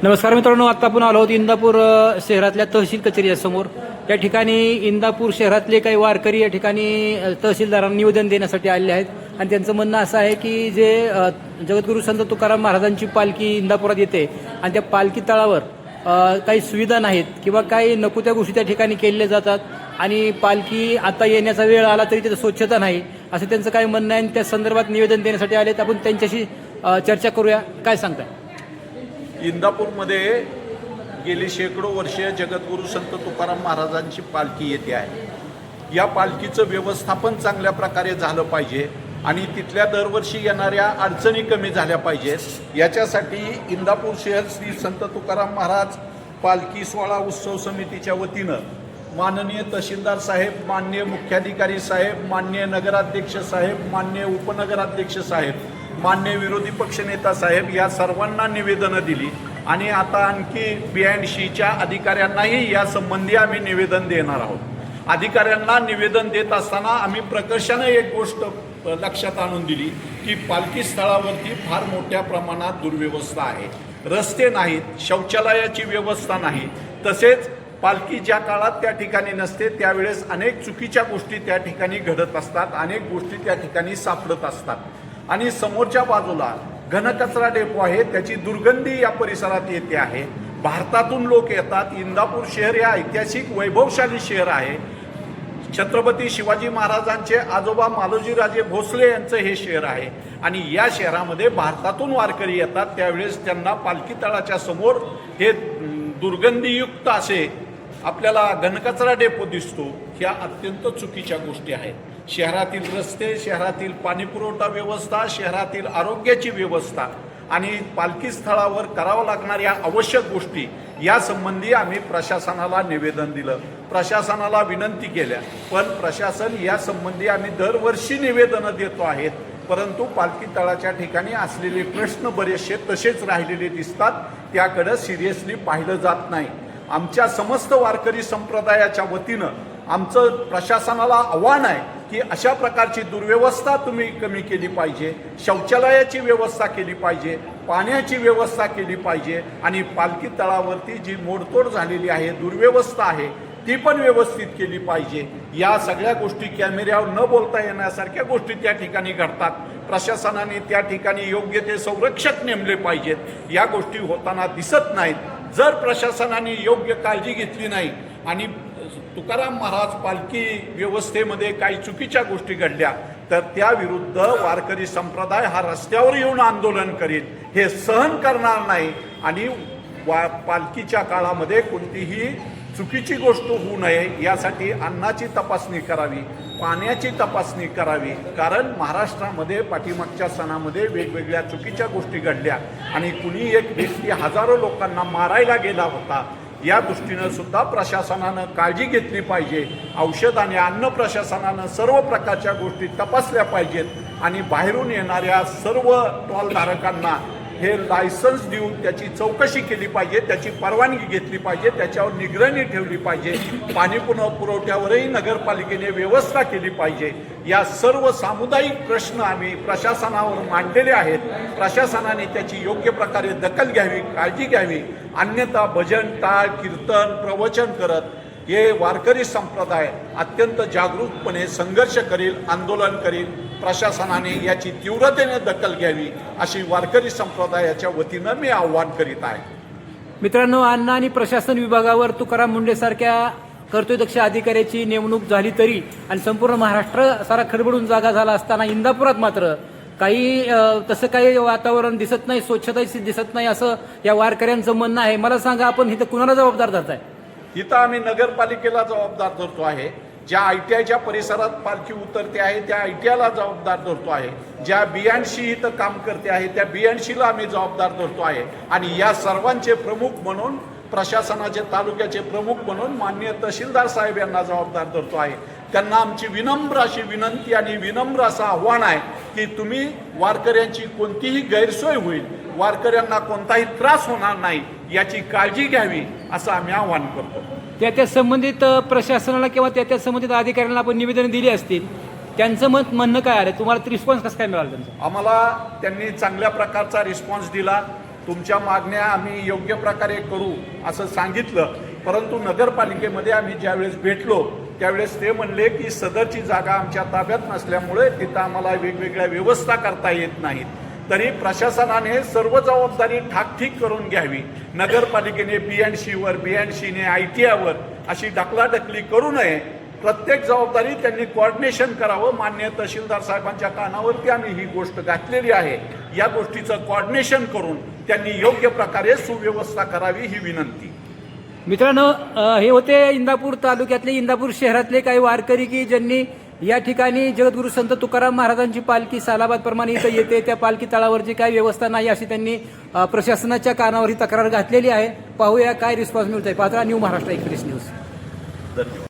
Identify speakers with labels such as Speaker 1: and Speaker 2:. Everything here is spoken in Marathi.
Speaker 1: नमस्कार मित्रांनो, आता आपण आलो आहोत इंदापूर शहरातल्या तहसील कचेरीच्या समोर। या ठिकाणी इंदापूर शहरातले काही वारकरी या ठिकाणी तहसीलदारांना निवेदन देण्यासाठी आलेले आहेत आणि त्यांचं म्हणणं असं आहे की जे जगद्गुरू संत तुकाराम महाराजांची पालखी इंदापुरात येते आणि त्या पालखी तळावर काही सुविधा नाहीत किंवा काही नको त्या गोष्टी त्या ठिकाणी केलेल्या जातात आणि पालखी आता येण्याचा वेळ आला तरी तिथं स्वच्छता नाही असं त्यांचं काही म्हणणं आहे आणि त्या संदर्भात निवेदन देण्यासाठी आलेत। आपण त्यांच्याशी चर्चा करूया। काय सांगताय?
Speaker 2: इंदापूरमध्ये गेली शेकडो वर्षे जगद्गुरू संत तुकाराम महाराजांची पालखी येते आहे। या पालखीचं व्यवस्थापन चांगल्या प्रकारे झालं पाहिजे आणि तिथल्या दरवर्षी येणाऱ्या अडचणी कमी झाल्या पाहिजेत। याच्यासाठी इंदापूर शहर श्री संत तुकाराम महाराज पालखी सोहळा उत्सव समितीच्या वतीनं माननीय तहसीलदार साहेब, माननीय मुख्याधिकारी साहेब, माननीय नगराध्यक्ष साहेब, माननीय उपनगराध्यक्ष साहेब, मान्य विरोधी पक्षनेता साहेब या सर्वांना निवेदनं दिली आणि आता आणखी BNCच्या अधिकाऱ्यांनाही या संबंधी आम्ही निवेदन देणार आहोत। अधिकाऱ्यांना निवेदन देत असताना आम्ही प्रकर्षाने एक गोष्ट लक्षात आणून दिली की पालखी स्थळावरती फार मोठ्या प्रमाणात दुर्व्यवस्था आहे। रस्ते नाहीत, शौचालयाची व्यवस्था नाही, तसेच पालखी ज्या काळात त्या ठिकाणी नसते त्यावेळेस अनेक चुकीच्या गोष्टी त्या ठिकाणी घडत असतात, अनेक गोष्टी त्या ठिकाणी सापडत असतात आणि समोरच्या बाजूला घनकचरा डेपो आहे, त्याची दुर्गंधी या परिसरात येते आहे। भारतातून लोक येतात। इंदापूर शहर हे ऐतिहासिक वैभवशाली शहर आहे। छत्रपती शिवाजी महाराजांचे आजोबा मालोजीराजे भोसले यांचं हे शहर आहे आणि या शहरामध्ये भारतातून वारकरी येतात त्यावेळेस त्यांना पालखी तळाच्या समोर हे दुर्गंधीयुक्त असे आपल्याला घनकचरा डेपो दिसतो। ह्या अत्यंत चुकीच्या गोष्टी आहेत। शहरातील रस्ते, शहरातील पाणीपुरवठा व्यवस्था, शहरातील आरोग्याची व्यवस्था आणि पालखी स्थळावर करावं लागणाऱ्या आवश्यक गोष्टी या संबंधी आम्ही प्रशासनाला निवेदन दिलं, प्रशासनाला विनंती केल्या, पण प्रशासन या संबंधी आम्ही दरवर्षी निवेदनं देतो आहेत, परंतु पालखी तळाच्या ठिकाणी असलेले प्रश्न बरेचसे तसेच राहिलेले दिसतात, त्याकडे सिरियसली पाहिलं जात नाही। आमच्या समस्त वारकरी संप्रदायाच्या वतीनं आमचं प्रशासनाला आव्हान आहे की अशा प्रकारची दुर्व्यवस्था तुम्ही कमी केली पाहिजे, शौचालयाची व्यवस्था केली पाहिजे, पाण्याची व्यवस्था केली पाहिजे आणि पालखी तळावरती जी मोडतोड झालेली आहे, दुर्व्यवस्था आहे, ती पण व्यवस्थित केली पाहिजे। या सगळ्या गोष्टी कॅमेऱ्यावर न बोलता येण्यासारख्या गोष्टी त्या ठिकाणी घडतात। प्रशासनाने त्या ठिकाणी योग्य ते संरक्षक नेमले पाहिजेत, या गोष्टी होताना दिसत नाहीत। जर प्रशासनाने योग्य काळजी घेतली नाही आणि तुकाराम महाराज पालखी व्यवस्थेमध्ये काही चुकीच्या गोष्टी घडल्या तर त्याविरुद्ध वारकरी संप्रदाय हा रस्त्यावर येऊन आंदोलन करेल, हे सहन करणार नाही आणि पालखीच्या काळामध्ये कोणतीही चुकीची गोष्ट होऊ नये यासाठी अन्नाची तपासणी करावी, पाण्याची तपासणी करावी, कारण महाराष्ट्रामध्ये पाठीमागच्या सणामध्ये वेगवेगळ्या चुकीच्या गोष्टी घडल्या आणि कुणी एक व्यक्ती हजारो लोकांना मारायला गेला होता। या दृष्टीनं सुद्धा प्रशासनानं काळजी घेतली पाहिजे। औषध आणि अन्न प्रशासनानं सर्व प्रकारच्या गोष्टी तपासल्या पाहिजेत आणि बाहेरून येणाऱ्या सर्व टॉलधारकांना हे लायसन्स देऊन त्याची चौकशी केली पाहिजे, त्याची परवानगी घेतली पाहिजे, त्याच्यावर निगराणी ठेवली पाहिजे। पाणी पुरवठ्यावरही नगरपालिकेने व्यवस्था केली पाहिजे। या सर्व सामुदायिक प्रश्न आम्ही प्रशासनावर मांडलेले आहेत। प्रशासनाने त्याची योग्य प्रकारे दखल घ्यावी, काळजी घ्यावी, अन्यथा भजन, टाळ, कीर्तन, प्रवचन करत हे वारकरी संप्रदाय अत्यंत जागरूकपणे संघर्ष करील, आंदोलन करील। प्रशासनाने याची तीव्रतेने दखल घ्यावी अशी वारकरी संप्रदायाच्या वतीनं मी आवाहन करीत आहे।
Speaker 1: मित्रांनो, अन्न आणि प्रशासन विभागावर तुकाराम मुंडे सारख्या कर्तव्यदक्ष अधिकाऱ्याची नेमणूक झाली तरी आणि संपूर्ण महाराष्ट्र सारा खडबडून जागा झाला असताना इंदापुरात मात्र काही तसं काही वातावरण दिसत नाही, स्वच्छता दिसत नाही असं या वारकऱ्यांचं म्हणणं आहे। मला सांगा, आपण इथं कुणाला जबाबदार धरताय?
Speaker 2: इथं आम्ही नगरपालिकेला जबाबदार धरतो आहे। ज्या ITIच्या परिसरात पालखी उतरते आहे त्या ITIला जबाबदार धरतो आहे। ज्या BNC इथं काम करते आहे त्या BNCला आम्ही जबाबदार धरतो आहे आणि या सर्वांचे प्रमुख म्हणून प्रशासनाचे तालुक्याचे प्रमुख म्हणून माननीय तहसीलदार साहेब यांना जबाबदार धरतो आहे। त्यांना आमची विनम्र अशी विनंती आणि विनम्र असं आव्हान आहे की तुम्ही वारकऱ्यांची कोणतीही गैरसोय होईल, वारकऱ्यांना कोणताही त्रास होणार नाही याची काळजी घ्यावी असं आम्ही आवाहन करतो।
Speaker 1: त्या संबंधित प्रशासनाला किंवा त्या संबंधित अधिकाऱ्यांना आपण निवेदन दिली असतील, त्यांचं म्हणणं काय आहे? तुम्हाला रिस्पॉन्स कसं काय मिळाला त्यांचा?
Speaker 2: आम्हाला त्यांनी चांगल्या प्रकारचा रिस्पॉन्स दिला। तुमच्या मागण्या आम्ही योग्य प्रकारे करू असं सांगितलं. परंतु नगरपालिकेमध्ये आम्ही ज्यावेळेस भेटलो त्यावेळेस ते म्हणले की सदरची जागा आमच्या ताब्यात नसल्यामुळे तिथं आम्हाला वेगवेगळ्या व्यवस्था करता येत नाहीत. तरी प्रशासनाने सर्व जबाबदारी ठाकठीक करून घ्यावी. नगरपालिकेने B&Cवर, B&Cने ITIवर अशी ढकलाढकली करू नये. प्रत्येक जबाबदारी त्यांनी कोऑर्डिनेशन करावं. माननीय तहसीलदार साहेबांच्या कानावरती आम्ही ही गोष्ट घातलेली आहे. या गोष्टीचं कोऑर्डिनेशन करून त्यांनी योग्य प्रकारे सुव्यवस्था करावी ही विनंती.
Speaker 1: मित्रांनो, हे होते इंदापूर तालुक्यातले, इंदापूर शहरातले काही वारकरी की ज्यांनी या ठिकाणी जगद्गुरू संत तुकाराम महाराजांची पालखी सालाबाद प्रमाणे इथं येते, त्या पालखी तळावरची काही व्यवस्था नाही अशी त्यांनी प्रशासनाच्या कानावर ही तक्रार घातलेली आहे. पाहूया काय रिस्पॉन्स मिळतोय. पाहता न्यू महाराष्ट्र एक्सप्रेस न्यूज.
Speaker 2: धन्यवाद.